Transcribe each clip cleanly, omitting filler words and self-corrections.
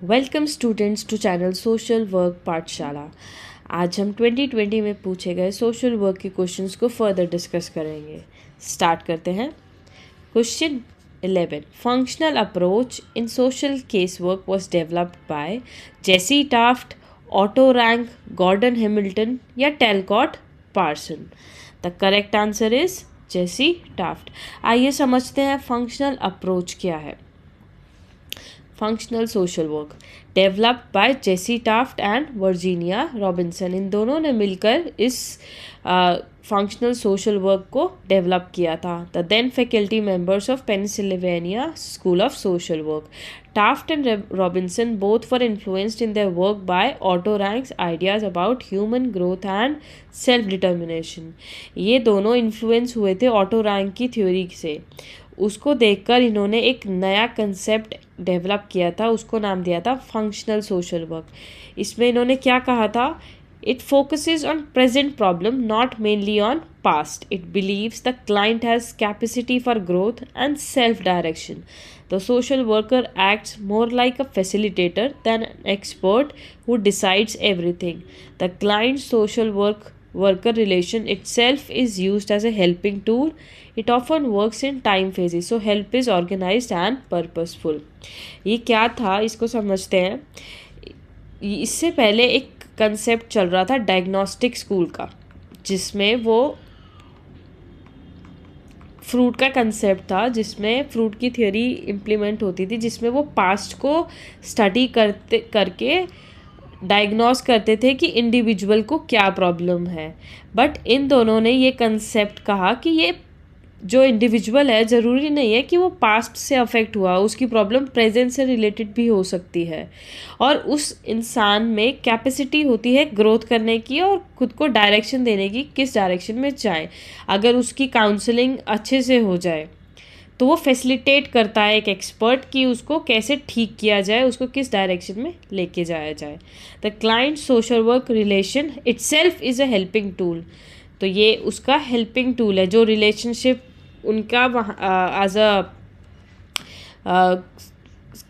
Welcome students to channel social work Pathshala. आज हम 2020 में पूछे गए सोशल वर्क के क्वेश्चंस को फर्दर डिस्कस करेंगे। स्टार्ट करते हैं। Question 11, functional approach in social case work was developed by Jessie Taft, Otto Rank, Gordon Hamilton या Talcott Parson. The correct answer is Jessie Taft. आइए समझते हैं फंक्शनल अप्रोच क्या है। Functional social work developed by Jessie Taft and Virginia Robinson, इन दोनों ने मिलकर इस फंक्शनल सोशल वर्क को डेवलप किया था। The then faculty members of Pennsylvania school of social work, Taft and Robinson both were influenced in their work by Otto Rank's ideas about human growth and self-determination. ये दोनों influence हुए थे auto rank की theory से। उसको देखकर इन्होंने एक नया कंसेप्ट डेवलप किया था, उसको नाम दिया था फंक्शनल सोशल वर्क। इसमें इन्होंने क्या कहा था? It focuses on present problem, not mainly on past. It believes the client has capacity for growth and self-direction. The social worker acts more like a facilitator than an expert who decides everything. The client-social worker relation itself is used as a helping tool. It often works in time phases, so help is organized and purposeful. ये क्या था, इसको समझते हैं। इससे पहले एक concept चल रहा था डायग्नोस्टिक स्कूल का, जिसमें वो फ्रूट का कंसेप्ट था, जिसमें फ्रूट की थ्योरी इम्प्लीमेंट होती थी, जिसमें वो पास्ट को स्टडी करके डायग्नोस करते थे कि इंडिविजुअल को क्या प्रॉब्लम है। बट इन दोनों ने ये कंसेप्ट कहा कि ये जो इंडिविजुअल है ज़रूरी नहीं है कि वो पास्ट से अफेक्ट हुआ, उसकी प्रॉब्लम प्रेजेंट से रिलेटेड भी हो सकती है, और उस इंसान में कैपेसिटी होती है ग्रोथ करने की और खुद को डायरेक्शन देने की, किस डायरेक्शन में जाए। अगर उसकी काउंसलिंग अच्छे से हो जाए तो वो फैसिलिटेट करता है एक एक्सपर्ट कि उसको कैसे ठीक किया जाए, उसको किस डायरेक्शन में लेके जाया जाए। The client social work relation itself is a helping tool. तो ये उसका हेल्पिंग टूल है, जो रिलेशनशिप उनका एज अ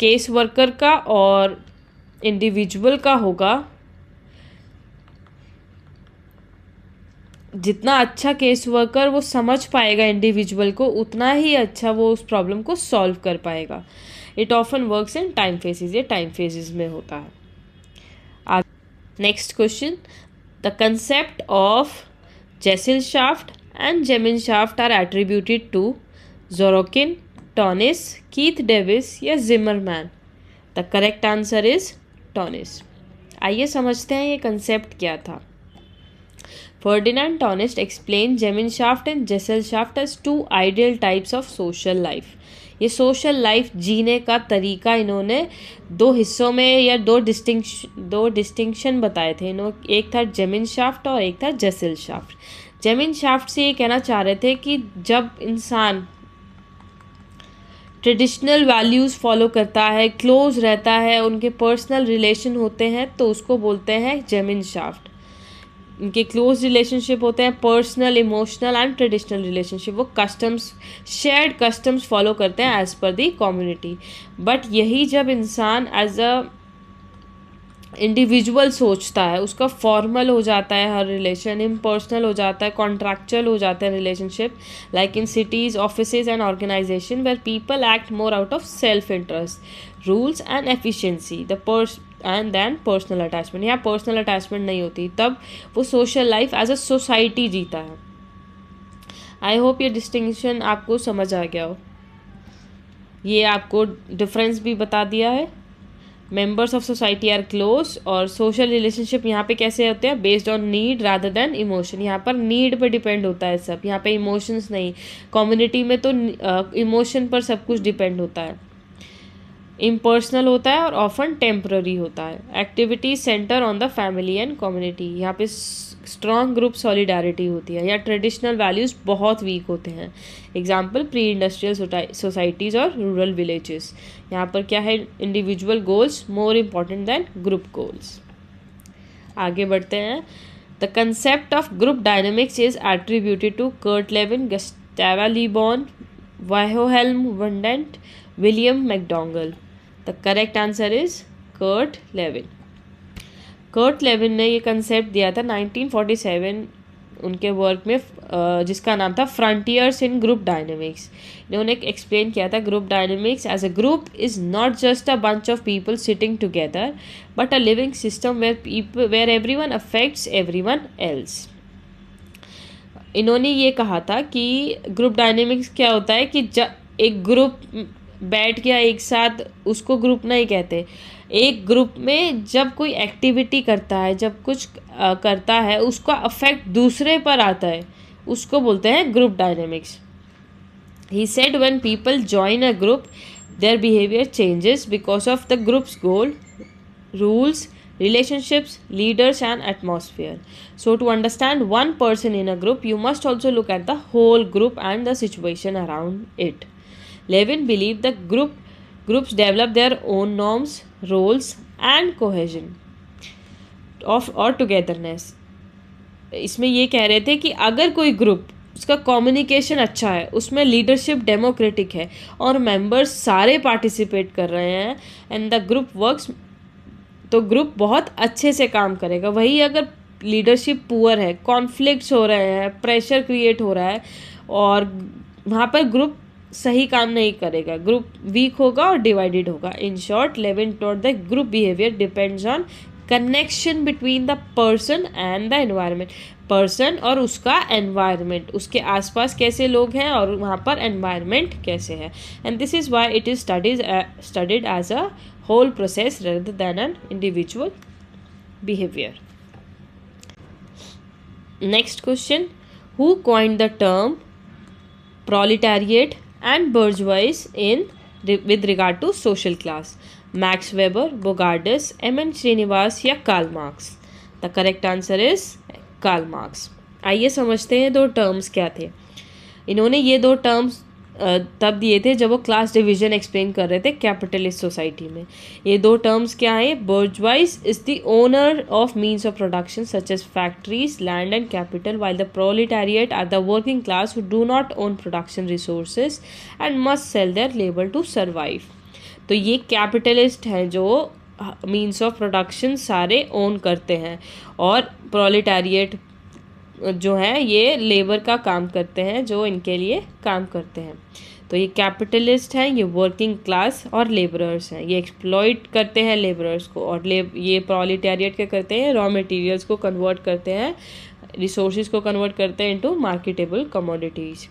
केस वर्कर का और इंडिविजुअल का होगा, जितना अच्छा केस वर्कर वो समझ पाएगा इंडिविजुअल को, उतना ही अच्छा वो उस प्रॉब्लम को सॉल्व कर पाएगा। It often works in time phases, ये टाइम फेजेस में होता है। Next question, the concept of Gesellschaft and Gemeinschaft are attributed to Zorokin, Tonis, Keith Davis या Zimmerman. The correct answer is Tonis. आइए समझते हैं ये कंसेप्ट क्या था। Ferdinand Tonist explained Gemeinschaft and Gesellschaft as two ideal types of social life. ये social life जीने का तरीका इन्होंने दो हिस्सों में या दो डिस्टिंक्शन बताए थे। एक था जेमिनशाफ्ट और एक था जेसिलशाफ्ट। जेमिनशाफ्ट से ये कहना चाह रहे थे कि जब इंसान ट्रेडिशनल वैल्यूज़ फॉलो करता है, क्लोज रहता है, उनके पर्सनल रिलेशन होते हैं, तो उसको बोलते हैं जेमिनशाफ्ट। उनके क्लोज रिलेशनशिप होते हैं, personal, emotional and traditional relationship. वो कस्टम्स, शेयर्ड कस्टम्स फॉलो करते हैं as per the community. But यही जब इंसान एज अ इंडिविजुअल सोचता है, उसका फॉर्मल हो जाता है हर रिलेशन, इम्पर्सनल हो जाता है, कॉन्ट्रैक्चुअल हो जाता है relationship, like in cities, offices and organization where people act more out of self interest, rules and efficiency and then personal attachment. यहाँ पर्सनल अटैचमेंट नहीं होती, तब वो social life as a society जीता है। आई होप ये distinction आपको समझ आ गया हो। ये आपको डिफरेंस भी बता दिया है। Members of society are close, और सोशल रिलेशनशिप यहाँ पे कैसे होते हैं? Based on need rather than emotion. यहाँ पर नीड पर डिपेंड होता है सब, यहाँ पे इमोशंस नहीं। कम्युनिटी में तो इमोशन पर सब कुछ डिपेंड होता है। इम्पर्सनल होता है और ऑफन टेम्पररी होता है। Activity centre on the family and community, यहाँ पे स्ट्रॉन्ग ग्रुप सॉलिडारिटी होती है। या ट्रेडिशनल वैल्यूज़ बहुत वीक होते हैं। एग्जाम्पल प्री इंडस्ट्रियल सोसाइटीज़ और रूरल विलेजेस। यहाँ पर क्या है? Individual goals more important than group goals. आगे बढ़ते हैं। The concept of group dynamics is attributed to Kurt Lewin, Gustave Le Bon, Wilhelm Wundt, William McDougall. The correct answer is Kurt Lewin. Kurt Lewin ने ये concept दिया था 1947 उनके work में, जिसका नाम था फ्रंटियर्स इन ग्रुप डायनेमिक्स। इन्होंने एक्सप्लेन किया था group dynamics as a group is not just a bunch of people sitting together but a living system where everyone affects everyone else. इन्होंने ये कहा था कि ग्रुप डायनेमिक्स क्या होता है कि एक ग्रुप बैठ गया एक साथ, उसको ग्रुप नहीं कहते। एक ग्रुप में जब कोई एक्टिविटी करता है, जब कुछ करता है, उसका अफेक्ट दूसरे पर आता है, उसको बोलते हैं group dynamics. He said when people join a group their behaviour changes because of the groups goal, rules, relationships, leaders and atmosphere. So to understand one person in a group, you must also look at the whole group and the situation around it. Levin believed that groups develop their own norms, roles and cohesion of or togetherness. इसमें ये कह रहे थे कि अगर कोई group, उसका communication अच्छा है, उसमें लीडरशिप डेमोक्रेटिक है और मेंबर्स सारे पार्टिसिपेट कर रहे हैं एंड द ग्रुप वर्क्स, तो ग्रुप बहुत अच्छे से काम करेगा। वही अगर लीडरशिप पुअर है, कॉन्फ्लिक्ट्स हो रहे हैं, प्रेशर क्रिएट हो रहा है और वहाँ पर ग्रुप सही काम नहीं करेगा, ग्रुप वीक होगा और डिवाइडेड होगा। In short, Lewin taught the group behaviour depends on connection between the person and the environment. Person और उसका एनवायरनमेंट, उसके आसपास कैसे लोग हैं और वहाँ पर एनवायरनमेंट कैसे है। And this is why it is studied as a whole process rather than an individual behavior. Next question, who coined the term proletariat and bourgeoisie with regard to social class? Max Weber, Bogardus, M.N. Srinivas या Karl Marx? The correct answer is Karl Marx. आइए समझते हैं दो terms क्या थे। इन्होंने ये दो टर्म्स तब दिए थे जब वो क्लास डिवीजन एक्सप्लेन कर रहे थे कैपिटलिस्ट सोसाइटी में। ये दो टर्म्स क्या हैं? Bourgeoisie is the owner of means of production such as factories, land and capital, while the proletariat are the working class who do not own production resources and must sell their labour to survive. तो ये capitalists हैं जो means of production सारे own करते हैं और प्रोलेटारिएट जो है ये लेबर का काम करते हैं, जो इनके लिए काम करते हैं। तो ये कैपिटलिस्ट हैं, ये वर्किंग क्लास और लेबरर्स हैं, ये एक्सप्लॉइट करते हैं लेबरर्स को, और ये प्रोलेटारिएट क्या करते हैं? रॉ मटेरियल्स को कन्वर्ट करते हैं, रिसोर्सेज को कन्वर्ट करते हैं into marketable commodities.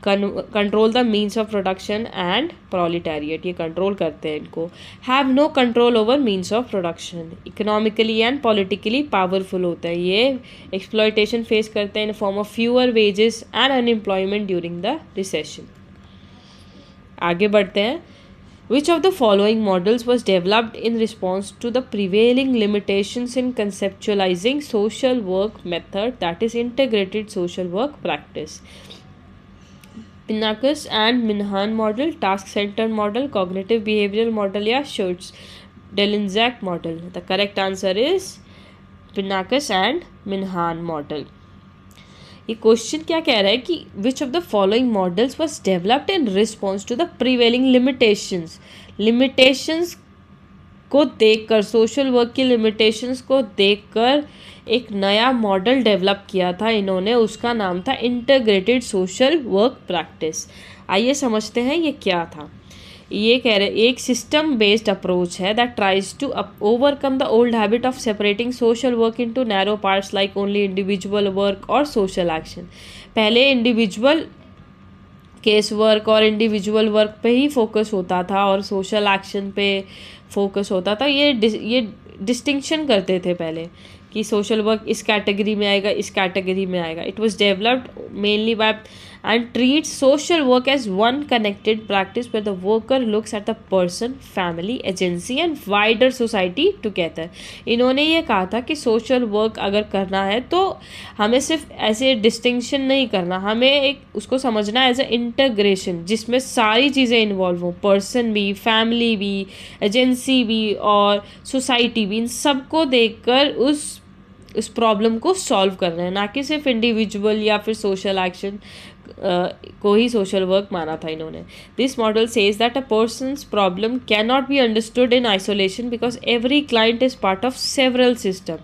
Control the means of production and proletariat, ये कंट्रोल करते हैं इनको। Have no control over means of production, economically and politically powerful होता है, ये एक्सप्लॉयटेशन फेस करते हैं in form of fewer wages and unemployment during the recession. आगे बढ़ते हैं। Which of the following models was developed in response to the prevailing limitations in conceptualizing social work method, that is integrated social work practice? Pinacus and Minhan model, task centered model, cognitive behavioral model या Schultz-Delitzsch model? The correct answer is Pinacus and Minhan model. ये question क्या कह रहा है कि which of the following models was developed in response to the prevailing limitations को देखकर, social work की लिमिटेशंस को देखकर एक नया मॉडल डेवलप किया था इन्होंने, उसका नाम था इंटीग्रेटेड सोशल वर्क प्रैक्टिस। आइए समझते हैं ये क्या था। ये कह रहे एक सिस्टम बेस्ड अप्रोच है that tries to overcome the old habit of separating social work into narrow parts like only individual work और सोशल एक्शन। पहले इंडिविजुअल केस वर्क और इंडिविजुअल वर्क पे ही फोकस होता था और सोशल एक्शन पे फोकस होता था। ये डिस्टिंक्शन करते थे पहले कि सोशल वर्क इस कैटेगरी में आएगा, इस कैटेगरी में आएगा। It was developed mainly by and treats social work as one connected practice where the worker looks at the person, family, agency and wider society together. इन्होंने ये कहा था कि सोशल वर्क अगर करना है तो हमें सिर्फ ऐसे डिस्टिंक्शन नहीं करना, हमें एक उसको समझना एज अ इंटीग्रेशन जिसमें सारी चीज़ें इन्वॉल्व हों, पर्सन भी, फैमिली भी, एजेंसी भी और सोसाइटी भी। इन सबको देखकर उस उस प्रॉब्लम को सॉल्व कर रहे हैं, ना कि सिर्फ इंडिविजुअल या फिर सोशल एक्शन को ही सोशल वर्क माना था इन्होंने. This model says that a persons problem can not be understood in isolation because every client is part of several system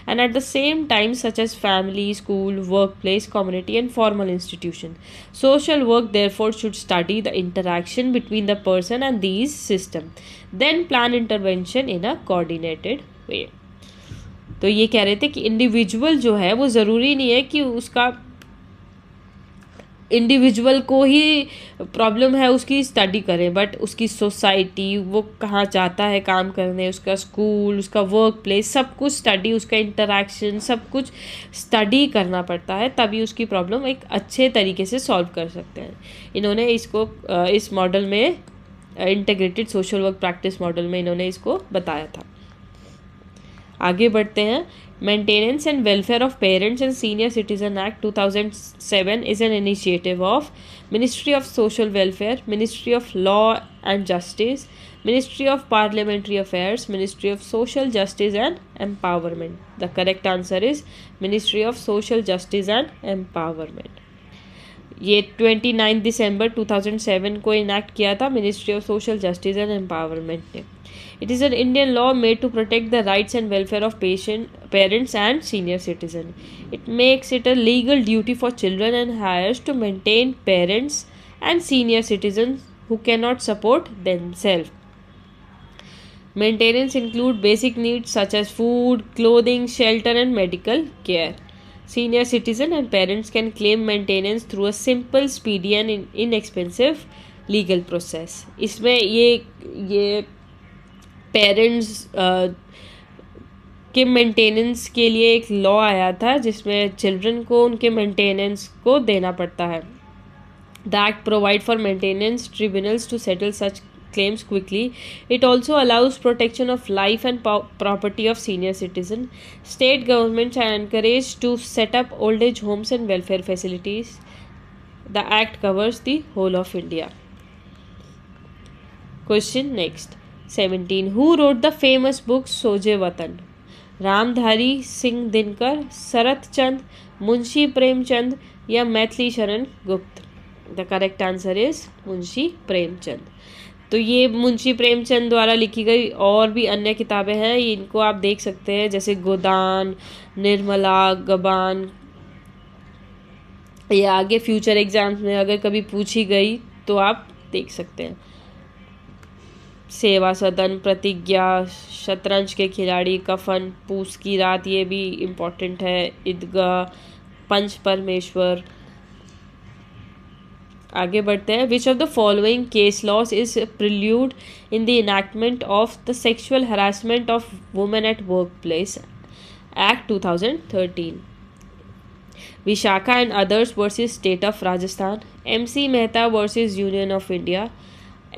and at the same time such as family, school, workplace, community and formal institution. Social work therefore should study the interaction between the person and these system, then plan intervention in a coordinated way. तो ये कह रहे थे कि individual जो है वो ज़रूरी नहीं है कि उसका इंडिविजुअल को ही प्रॉब्लम है उसकी स्टडी करें, बट उसकी सोसाइटी, वो कहाँ जाता है काम करने, उसका स्कूल, उसका वर्क प्लेस, सब कुछ स्टडी, उसका इंटरेक्शन, सब कुछ स्टडी करना पड़ता है, तभी उसकी प्रॉब्लम एक अच्छे तरीके से सॉल्व कर सकते हैं. इन्होंने इसको इस मॉडल में, integrated social work practice model में इन्होंने इसको बताया था. आगे बढ़ते हैं. Maintenance and Welfare of Parents and Senior Citizen Act 2007 is an initiative of Ministry of Social Welfare, Ministry of Law and Justice, Ministry of Parliamentary Affairs, Ministry of Social Justice and Empowerment. The correct answer is Ministry of Social Justice and Empowerment. ये 29 दिसंबर 2007 को enact किया था ministry of social justice and empowerment ने. It is an Indian law made to protect the rights and welfare of parents and senior citizens. It makes it a legal duty for children and heirs to maintain parents and senior citizens who cannot support themselves. Maintenance include basic needs such as food, clothing, shelter and medical care. Senior citizen and parents can claim maintenance through a simple, speedy and inexpensive legal process. इसमें ये parents के maintenance के लिए एक law आया था जिसमें children को उनके मेंटेनेंस को देना पड़ता है. The act provide for maintenance tribunals to settle such claims quickly. It also allows protection of life and property of senior citizen. State governments are encouraged to set up old age homes and welfare facilities. The act covers the whole of India. Question next. 17. Who wrote the famous book सोजे वतन? रामधारी सिंह दिनकर, शरत चंद, मुंशी प्रेमचंद या Maithili Sharan Gupt? The correct answer is Munshi Premchand. तो ये मुंशी प्रेमचंद द्वारा लिखी गई और भी अन्य किताबें हैं, इनको आप देख सकते हैं, जैसे गोदान, निर्मला, गबान. ये आगे फ्यूचर एग्जाम्स में अगर कभी पूछी गई तो आप देख सकते हैं. सेवा सदन, प्रतिज्ञा, शतरंज के खिलाड़ी, कफन, पूस की रात, ये भी इम्पोर्टेंट है, ईदगाह, पंच परमेश्वर. आगे बढ़ते हैं. Which of the following case laws is prelude in the enactment of the sexual harassment of women at workplace act 2013? Vishakha and others versus state of Rajasthan, MC Mehta versus union of India,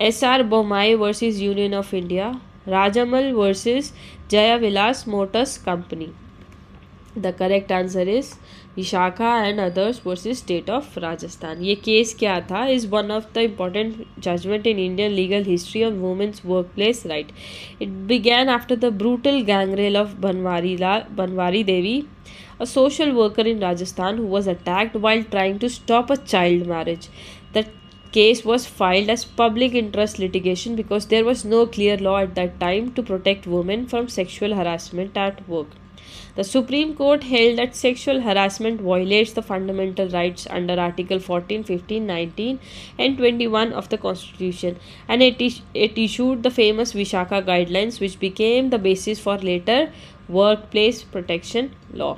SR Bommai versus union of India, Rajamal versus Jaya Vilas motors company? The correct answer is Vishakha and others versus state of Rajasthan. ये case क्या था? Is one of the important judgment in Indian legal history on women's work place right. It began after the brutal gang rape of Banwari Devi, a social worker in Rajasthan who was attacked while trying to stop a child marriage. The case was filed as public interest litigation because there was no clear law at that time to protect women from sexual harassment at work. The Supreme Court held that sexual harassment violates the fundamental rights under Article 14, 15, 19 and 21 of the Constitution, and it issued the famous Vishaka Guidelines which became the basis for later workplace protection law.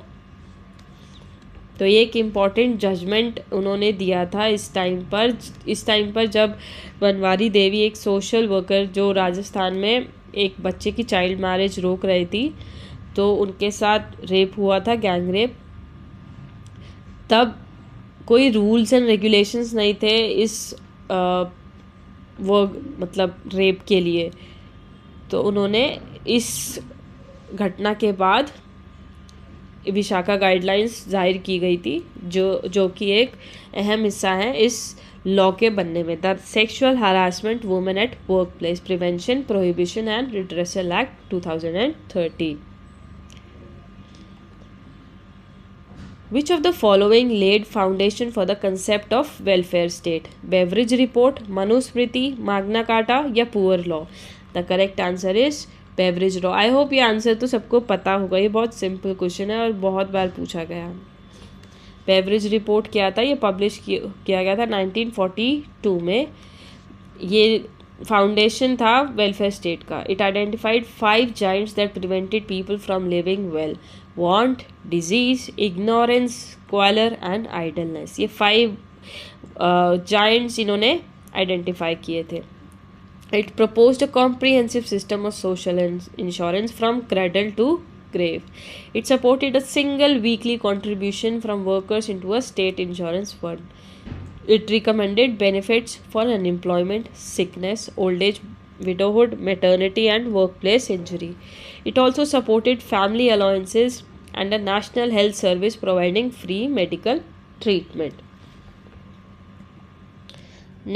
तो ये एक important judgement उन्होंने दिया था इस time पर जब बनवारी देवी एक सोशल वर्कर जो राजस्थान में एक बच्चे की चाइल्ड मैरिज रोक रही थी, तो उनके साथ रेप हुआ था, गैंग रेप. तब कोई रूल्स एंड रेगुलेशंस नहीं थे इस मतलब रेप के लिए. तो उन्होंने इस घटना के बाद विशाखा गाइडलाइंस जाहिर की गई थी जो कि एक अहम हिस्सा है इस लॉ के बनने में. The sexual harassment women at work place prevention, prohibition and redressal act 2013. Which of the following laid foundation for the concept of welfare state? Beveridge Report, Manusmriti, Magna Carta या Poor Law? The correct answer is Beveridge Law. I hope ये answer तो सबको पता होगा, ये बहुत simple question है और बहुत बार पूछा गया। बेवरेज रिपोर्ट क्या था? ये पब्लिश किया गया था 1942 में। ये फाउंडेशन था वेलफेयर स्टेट का। It identified 5 Giants that prevented people from living well: want, disease, ignorance, squalor and idleness। ये 5 giants इन्होंने आइडेंटिफाई किए थे। It proposed a comprehensive system of social insurance from cradle to grave. It supported a single weekly contribution from workers into a state insurance fund. It recommended benefits for unemployment, sickness, old age, widowhood, maternity and workplace injury. It also supported family allowances and a national health service providing free medical treatment.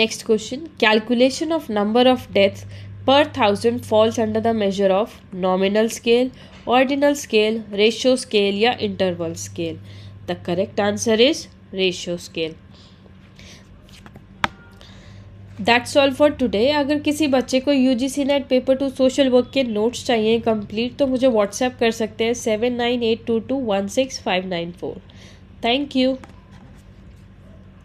Next question. Calculation of number of deaths per thousand falls under the measure of nominal scale, ordinal scale, ratio scale या interval scale? The correct answer is ratio scale. That's all for today. अगर किसी बच्चे को UGC net paper 2 social work के notes चाहिए complete तो मुझे WhatsApp कर सकते हैं 7982216594। Thank you.